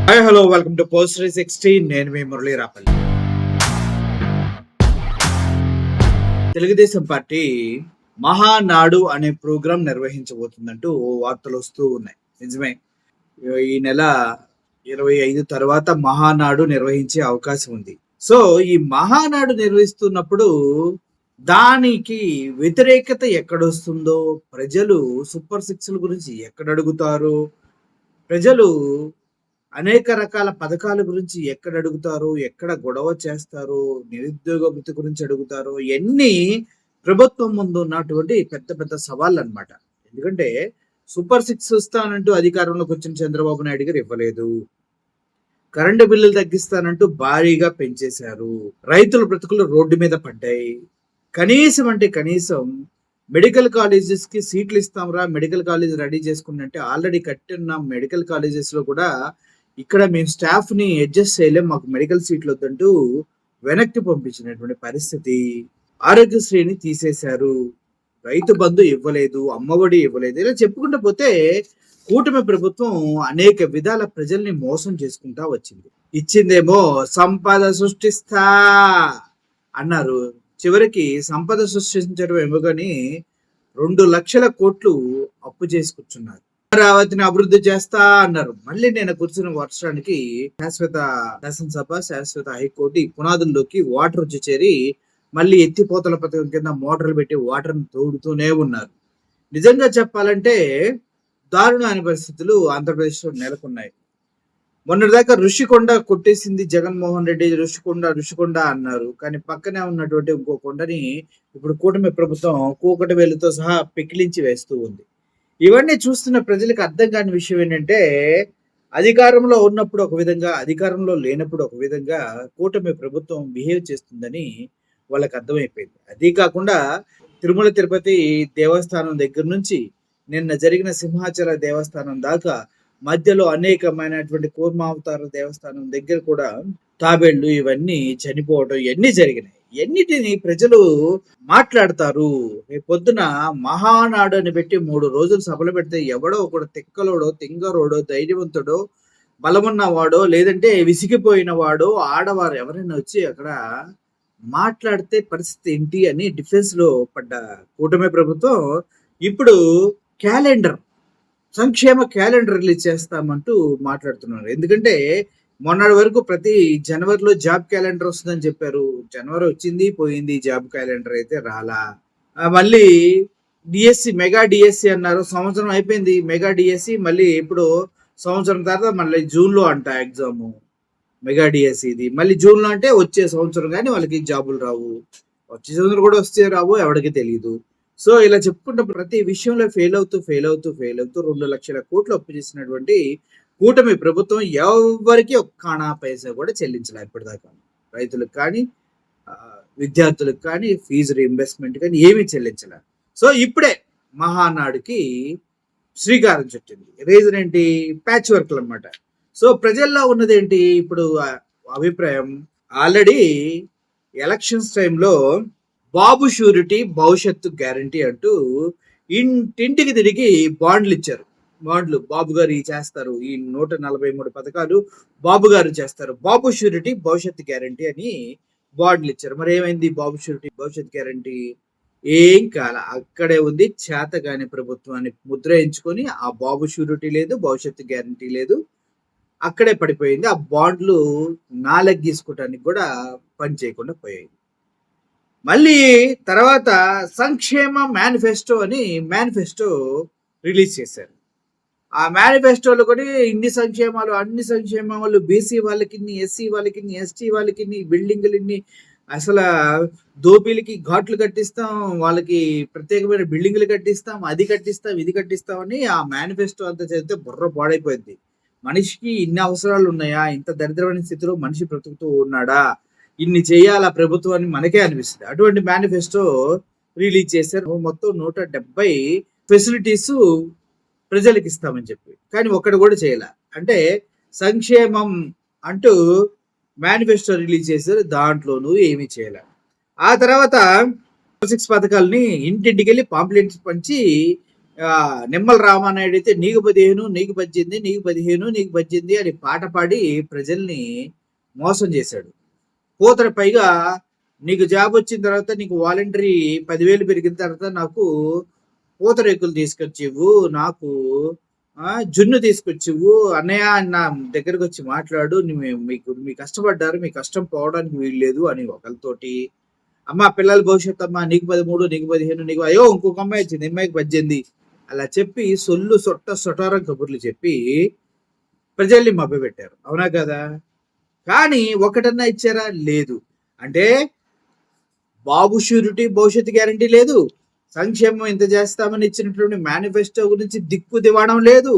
Hi hello welcome to post 360. నేను మీ Murali Rapalli. Telugu Desam party Mahanadu అనే programme నిర్వహించబోతుందంటూ వార్తలు వస్తూ ఉన్నాయి. నిజమే, ఈ నెల 25 తర్వాత మహానాడు నిర్వహించే అవకాశం ఉంది. సో ఈ మహానాడు నిర్వహిస్తున్నప్పుడు దానికి వ్యతిరేకత ఎక్కడొస్తుందో, ప్రజలు సూపర్ సిక్స్ల గురించి ఎక్కడ అడుగుతారు, ప్రజలు అనేక రకాల పథకాల గురించి ఎక్కడ అడుగుతారు, ఎక్కడ గొడవ చేస్తారు, నిరుద్యోగ వృత్తి గురించి అడుగుతారు, ఇవన్నీ ప్రభుత్వం ముందు ఉన్నటువంటి పెద్ద పెద్ద సవాళ్ళు అనమాట. ఎందుకంటే సూపర్ సిక్స్ ఇస్తానంటూ అధికారంలోకి వచ్చిన చంద్రబాబు నాయుడు గారు ఇవ్వలేదు. కరెంటు బిల్లులు తగ్గిస్తానంటూ భారీగా పెంచేశారు. రైతుల బ్రతుకులు రోడ్డు మీద పడ్డాయి. కనీసం అంటే కనీసం మెడికల్ కాలేజెస్ కి సీట్లు ఇస్తాంరా, మెడికల్ కాలేజ్ రెడీ చేసుకున్నట్టే ఆల్రెడీ కట్టిన మెడికల్ కాలేజెస్ లో కూడా ఇక్కడ మేము స్టాఫ్ ని అడ్జస్ట్ చేయలేం, మాకు మెడికల్ సీట్లు వద్దంటూ వెనక్కి పంపించినటువంటి పరిస్థితి. ఆరోగ్యశ్రీని తీసేశారు, రైతు బంధు ఇవ్వలేదు, అమ్మఒడి ఇవ్వలేదు. ఇలా చెప్పుకుంటూ పోతే కూటమి ప్రభుత్వం అనేక విధాల ప్రజల్ని మోసం చేసుకుంటా వచ్చింది. ఇచ్చిందేమో సంపద సృష్టిస్తా అన్నారు, చివరికి సంపద సృష్టించడం ఏమో కానీ 2 లక్షల కోట్లు అప్పు చేసి కూర్చున్నారు. అమరావతిని అభివృద్ధి చేస్తా అన్నారు. మళ్ళీ నేను కూర్చున్న వర్షానికి శాశ్వత శాసనసభ, శాశ్వత హైకోర్టు ఈ పునాదుల్లోకి వాటర్ వచ్చి చేరి మళ్ళీ ఎత్తిపోతల పథకం కింద మోటార్లు పెట్టి వాటర్ని తోడుతూనే ఉన్నారు. నిజంగా చెప్పాలంటే దారుణమైన పరిస్థితులు ఆంధ్రప్రదేశ్లో నెలకొన్నాయి. మొన్నటిదాకా ఋషికొండ కొట్టేసింది జగన్మోహన్ రెడ్డి, ఋషికొండ అన్నారు. కానీ పక్కనే ఉన్నటువంటి ఇంకో కొండని ఇప్పుడు కూటమి ప్రభుత్వం కూకటి వేలుతో సహా పెకిలించి వేస్తూ ఉంది. ఇవన్నీ చూస్తున్న ప్రజలకు అర్థం కాని విషయం ఏంటంటే, అధికారంలో ఉన్నప్పుడు ఒక విధంగా, అధికారంలో లేనప్పుడు ఒక విధంగా కూటమి ప్రభుత్వం బిహేవ్ చేస్తుందని వాళ్ళకి అర్థమైపోయింది. అదీ కాకుండా తిరుమల తిరుపతి దేవస్థానం దగ్గర నుంచి నిన్న జరిగిన సింహాచల దేవస్థానం దాకా మధ్యలో అనేకమైనటువంటి కూర్మావతార దేవస్థానం దగ్గర కూడా తాబేళ్లు ఇవన్నీ చనిపోవడం ఇవన్నీ జరిగినాయి. ఎన్నిటిని ప్రజలు మాట్లాడతారు. రేపు పొద్దున మహానాడు అని పెట్టి 3 రోజులు సభలు పెడితే ఎవడో ఒకడు తిక్కలోడో, తింగరోడో, ధైర్యవంతుడో, బలమున్నవాడో, లేదంటే విసిగిపోయిన వాడో, ఆడవారు ఎవరైనా వచ్చి అక్కడ మాట్లాడితే పరిస్థితి ఏంటి అని డిఫెన్స్ లో పడ్డ కూటమి ప్రభుత్వం ఇప్పుడు క్యాలెండర్, సంక్షేమ క్యాలెండర్ రిలీజ్ చేస్తామంటూ మాట్లాడుతున్నారు. ఎందుకంటే మొన్నటి వరకు ప్రతి జనవరిలో జాబ్ క్యాలెండర్ వస్తుందని చెప్పారు. జనవరి వచ్చింది పోయింది, జాబ్ క్యాలెండర్ అయితే రాలా. మళ్ళీ డిఎస్సి, మెగా డిఎస్సి అన్నారు, సంవత్సరం అయిపోయింది మెగా డిఎస్సి. మళ్ళీ ఇప్పుడు సంవత్సరం తర్వాత మళ్ళీ జూన్లో అంట ఎగ్జామ్ మెగా డిఎస్సి. ఇది మళ్ళీ జూన్లో అంటే వచ్చే సంవత్సరం కానీ వాళ్ళకి జాబులు రావు, వచ్చే సంవత్సరం కూడా వస్తే రావు, ఎవరికి తెలియదు. సో ఇలా చెప్పుకుంటే ప్రతి విషయంలో ఫెయిల్ అవుతూ 2 లక్షల కోట్లు అప్పు చేసినటువంటి కూటమి ప్రభుత్వం ఎవరికి ఒక్క అణా పైసా కూడా చెల్లించలే ఇప్పటిదాకా. రైతులకు కానీ, విద్యార్థులకు కానీ, ఫీజు రీఇంబర్స్మెంట్ కానీ ఏమీ చెల్లించలే. సో ఇప్పుడే మహానాడుకి శ్రీకారం చుట్టింది. రీజన్ ఏంటి? ప్యాచ్ వర్క్లు అనమాట. సో ప్రజల్లో ఉన్నది ఏంటి ఇప్పుడు అభిప్రాయం? ఆల్రెడీ ఎలక్షన్స్ టైంలో బాబు షూరిటీ భవిష్యత్తు గ్యారంటీ అంటూ ఇంటింటికి తిరిగి బాండ్లు ఇచ్చారు. బాండ్లు బాబు గారు చేస్తారు, ఈ 143 పథకాలు బాబు గారు చేస్తారు, బాబు షూరిటీ భవిష్యత్తు గ్యారంటీ అని బాండ్లు ఇచ్చారు. మరి ఏమైంది? బాబు షూరిటీ భవిష్యత్తు గ్యారంటీ ఏం కాల, అక్కడే ఉంది. చేతగాని ప్రభుత్వాన్ని ముద్ర ఎంచుకొని ఆ బాబు షూరిటీ లేదు, భవిష్యత్తు గ్యారంటీ లేదు, అక్కడే పడిపోయింది. ఆ బాండ్లు నాలెగ్గీసుకోవటానికి కూడా పని చేయకుండా పోయాయి. మళ్ళీ తర్వాత సంక్షేమ మేనిఫెస్టో అని మేనిఫెస్టో రిలీజ్ చేశారు. ఆ మేనిఫెస్టోలో కూడా ఇన్ని సంక్షేమాలు, అన్ని సంక్షేమాలు, బీసీ వాళ్ళకి, ఎస్సీ వాళ్ళకి, ఎస్టీ వాళ్ళకి, బిల్డింగులు, అసలు దోపిలకి ఘాట్లు కట్టిస్తాం, వాళ్ళకి ప్రత్యేకమైన బిల్డింగులు కట్టిస్తాం, అది కట్టిస్తాం, ఇది కట్టిస్తామని ఆ మేనిఫెస్టో అంతా చదివితే బుర్ర పాడైపోయింది. మనిషికి ఇన్ని అవసరాలు ఉన్నాయా? ఇంత దరిద్రమైన స్థితిలో మనిషి బ్రతుకుతూ ఉన్నాడా? ఇన్ని చేయాలా ప్రభుత్వాన్ని మనకే అనిపిస్తుంది. అటువంటి మేనిఫెస్టో రిలీజ్ చేశారు. మొత్తం 170 ఫెసిలిటీస్ ప్రజలకు ఇస్తామని చెప్పి, కానీ ఒక్కటి కూడా చేయాల. అంటే సంక్షేమం అంటూ మేనిఫెస్టో రిలీజ్ చేశారు, దాంట్లోనూ ఏమీ చేయాల. ఆ తర్వాత 6 పథకాలని ఇంటింటికి వెళ్ళి పాంప్లెట్స్ పంచి నిమ్మల రామానాయుడు అయితే నీకు 15 నీకు 18 నీకు 15 నీకు 18 అని పాట పాడి ప్రజల్ని మోసం చేశాడు. పైగా నీకు జాబ్ వచ్చిన తర్వాత నీకు వాలంటరీ 10,000 పెరిగిన తర్వాత నాకు పూతరేకులు తీసుకొచ్చివ్వు, నాకు జున్ను తీసుకొచ్చివ్వు అన్నయ్య నా దగ్గరకు వచ్చి మాట్లాడు, మీ కష్టపడ్డారు, మీ కష్టం పోవడానికి వీల్లేదు అని ఒకరితోటి. అమ్మ పిల్లల భవిష్యత్తు అమ్మ నీకు 13 నీకు 15 నీకు అయ్యో ఇంకొక అమ్మాయి వచ్చింది అమ్మాయికి 18 అలా చెప్పి సొల్లు సొటారం కబుర్లు చెప్పి ప్రజల్ని మభ్యపెట్టారు. అవునా కదా? కానీ ఒకటన్నా ఇచ్చారా? లేదు. అంటే బాబు షూరిటీ భవిష్యత్తు గ్యారంటీ లేదు, సంక్షేమం ఇంత చేస్తామని ఇచ్చినటువంటి మేనిఫెస్టో గురించి దిక్కు దివాణం లేదు,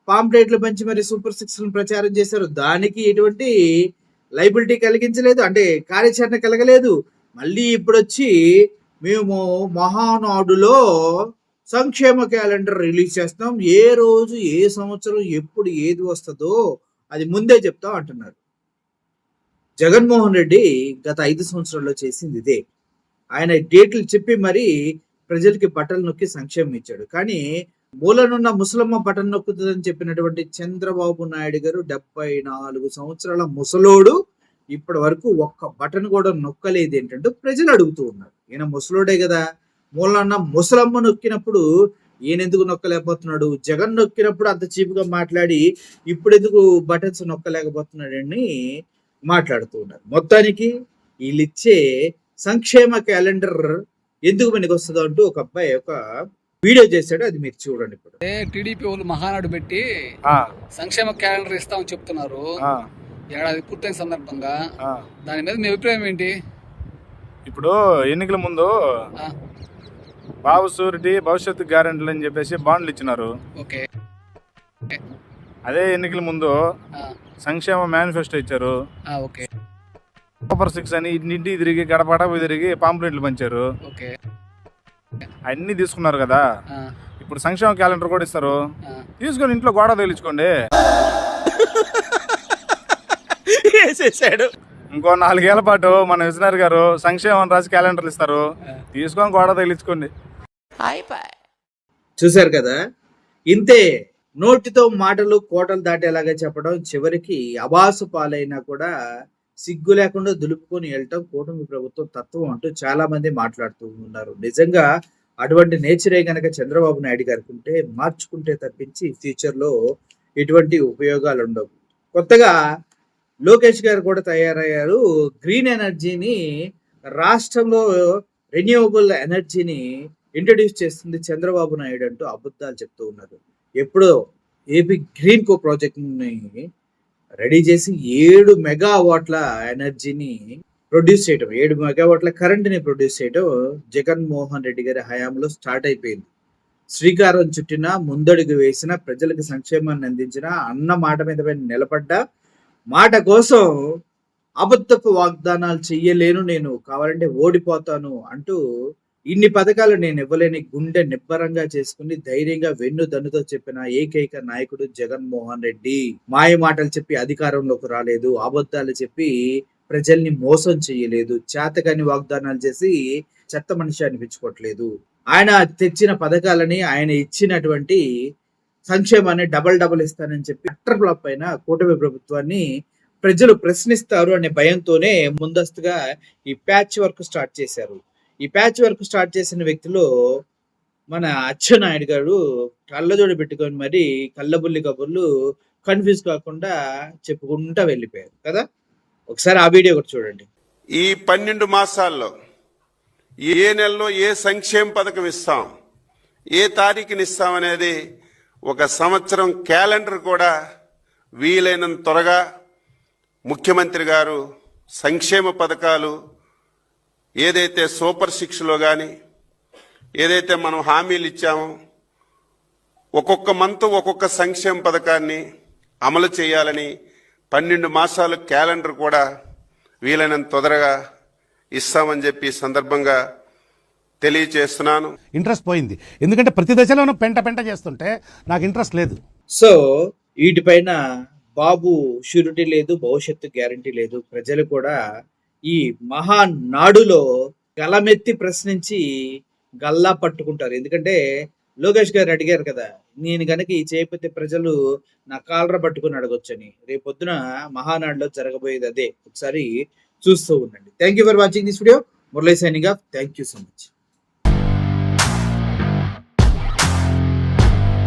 పాంప్లెట్లు పంచి మరి సూపర్ 6 ప్రచారం చేశారు, దానికి ఎటువంటి లైబిలిటీ కలిగించలేదు, అంటే కార్యాచరణ కలగలేదు. మళ్ళీ ఇప్పుడు వచ్చి మేము మహానాడులో సంక్షేమ క్యాలెండర్ రిలీజ్ చేస్తాం, ఏ రోజు ఏ సంవత్సరం ఎప్పుడు ఏది వస్తుందో అది ముందే చెప్తాం అంటున్నారు. జగన్మోహన్ రెడ్డి గత 5 సంవత్సరాల్లో చేసింది ఇదే. ఆయన డేట్లు చెప్పి మరి ప్రజలకి బట్టలు నొక్కి సంక్షేమం ఇచ్చాడు. కానీ మూలనున్న ముసలమ్మ బటన్ నొక్కుతుందని చెప్పినటువంటి చంద్రబాబు నాయుడు గారు 74 సంవత్సరాల ముసలోడు ఇప్పటి వరకు ఒక్క బటన్ కూడా నొక్కలేదు. ఏంటంటే ప్రజలు అడుగుతూ ఉన్నారు, ఈయన ముసలోడే కదా, మూలన్న ముసలమ్మ నొక్కినప్పుడు ఈయన ఎందుకు నొక్కలేకపోతున్నాడు, జగన్ నొక్కినప్పుడు అంత చీపుగా మాట్లాడి ఇప్పుడు ఎందుకు బటన్స్ నొక్కలేకపోతున్నాడని మాట్లాడుతూ ఉన్నారు. మొత్తానికి వీళ్ళిచ్చే సంక్షేమ క్యాలెండర్ ఎందుకు పనికి వస్తుందో అంటూ ఒక అబ్బాయి ఒక వీడియో చేశాడు, అది మీరు చూడండి. ఇప్పుడు టీడీపీ వాళ్ళు మహానాడు పెట్టి సంక్షేమ క్యాలెండర్ ఇస్తామని చెప్తున్నారు ఏడాది పూర్తయిన సందర్భంగా. దాని మీద మీ అభిప్రాయం ఏంటి? ఇప్పుడు ఎన్నికల ముందు బాబు షూరిటీ భవిష్యత్తు గ్యారెంటీలు అని చెప్పేసి బాండ్లు ఇచ్చినారు. ఓకే, అదే ఎన్నికల ముందు సంక్షేమ మేనిఫెస్టో ఇచ్చారు. ఓకే, సూపర్ 6 అని ఇంటి తిరిగి గడపడ తిరిగి పాంప్లెట్లు పంచారు. ఓకే, అన్ని తీసుకున్నారు కదా. ఇప్పుడు సంక్షేమ క్యాలెండర్ కూడా ఇస్తారు, తీసుకొని ఇంట్లో గోడ తగిలించుకోండి. ఇంకో 4 ఏళ్ల పాటు మన విజయనగర్ గారు సంక్షేమం రాసి క్యాలెండర్లు ఇస్తారు, తీసుకొని గోడ తగిలించుకోండి. చూశారు కదా, ఇంతే నోటితో మాటలు కోటలు దాటేలాగా చెప్పడం, చివరికి అబాసు పాలైనా కూడా సిగ్గు లేకుండా దులుపుకొని వెళ్ళటం కూటమి ప్రభుత్వం తత్వం అంటూ చాలా మంది మాట్లాడుతూ ఉన్నారు. నిజంగా అటువంటి నేచరే గనక చంద్రబాబు నాయుడు గారికి ఉంటే మార్చుకుంటే తప్పించి ఫ్యూచర్ లో ఎటువంటి ఉపయోగాలు ఉండవు. కొత్తగా లోకేష్ గారు కూడా తయారయ్యారు. గ్రీన్ ఎనర్జీని రాష్ట్రంలో రెన్యూవబుల్ ఎనర్జీని ఇంట్రడ్యూస్ చేస్తుంది చంద్రబాబు నాయుడు అంటూ అబద్ధాలు చెప్తూ ఉన్నారు. ఎప్పుడో ఏపీ గ్రీన్ కో ప్రాజెక్ట్ ని రెడీ చేసి 7 మెగావాట్ల ఎనర్జీని ప్రొడ్యూస్ చేయడం, 7 మెగావాట్ల కరెంట్ని ప్రొడ్యూస్ చేయడం జగన్మోహన్ రెడ్డి గారి హయాంలో స్టార్ట్ అయిపోయింది. శ్రీకారం చుట్టిన, ముందడుగు వేసిన, ప్రజలకు సంక్షేమాన్ని అందించిన, అన్న మాట మీద నిలబడ్డ, మాట కోసం అబద్ధపు వాగ్దానాలు చెయ్యలేను, నేను కావాలంటే ఓడిపోతాను అంటూ ఇన్ని పథకాలు నేను ఇవ్వలేని గుండె నిబ్బరంగా చేసుకుని ధైర్యంగా వెన్ను దన్నుతో చెప్పిన ఏకైక నాయకుడు జగన్మోహన్ రెడ్డి. మాయ మాటలు చెప్పి అధికారంలోకి రాలేదు, అబద్ధాలు చెప్పి ప్రజల్ని మోసం చేయలేదు, చేతకాని వాగ్దానాలు చేసి చెత్త మనిషి అనిపించుకోవట్లేదు. ఆయన తెచ్చిన పథకాలని, ఆయన ఇచ్చినటువంటి సంక్షేమాన్ని డబల్ ఇస్తానని చెప్పి అట్టర్ ఫ్లాప్ పైన కూటమి ప్రభుత్వాన్ని ప్రజలు ప్రశ్నిస్తారు అనే భయంతోనే ముందస్తుగా ఈ ప్యాచ్ వర్క్ స్టార్ట్ చేశారు. ఈ ప్యాచ్ వర్క్ స్టార్ట్ చేసిన వ్యక్తిలో మన అచ్చెన్నాయుడు గారు కళ్ళజోడు పెట్టుకొని మరి కళ్ళబుల్లి కబుర్లు కన్ఫ్యూజ్ కాకుండా చెప్పుకుంటా వెళ్ళిపోయారు కదా. ఒకసారి ఆ వీడియో కూడా చూడండి. ఈ 12 మాసాల్లో ఏ నెలలో ఏ సంక్షేమ పథకం ఇస్తాం, ఏ తారీఖుని ఇస్తాం అనేది ఒక సంవత్సరం క్యాలెండర్ కూడా వీలైనంత త్వరగా ముఖ్యమంత్రి గారు సంక్షేమ పథకాలు ఏదైతే సూపర్ 6లో కానీ ఏదైతే మనం హామీలు ఇచ్చామో ఒక్కొక్క మంత్ ఒక్కొక్క సంక్షేమ పథకాన్ని అమలు చేయాలని 12 మాసాలు క్యాలెండర్ కూడా వీలైనంత తొందరగా ఇస్తామని చెప్పి సందర్భంగా తెలియచేస్తున్నాను. ఇంట్రెస్ట్ పోయింది, ఎందుకంటే ప్రతి దశలోనూ పెంట చేస్తుంటే నాకు ఇంట్రెస్ట్ లేదు. సో వీటిపైన బాబు షూరిటీ లేదు, భవిష్యత్తు గ్యారంటీ లేదు. ప్రజలు కూడా ఈ మహానాడులో గలమెత్తి ప్రశ్నించి గల్లా పట్టుకుంటారు. ఎందుకంటే లోకేష్ గారు అడిగారు కదా, నేను గనక ఈ చేయకపోతే ప్రజలు నా కాలర పట్టుకుని అడగొచ్చని. రేపొద్దున మహానాడులో జరగబోయేది అదే. ఒకసారి చూస్తూ ఉండండి. Thank you for watching this video. Murali signing off. Thank you so much.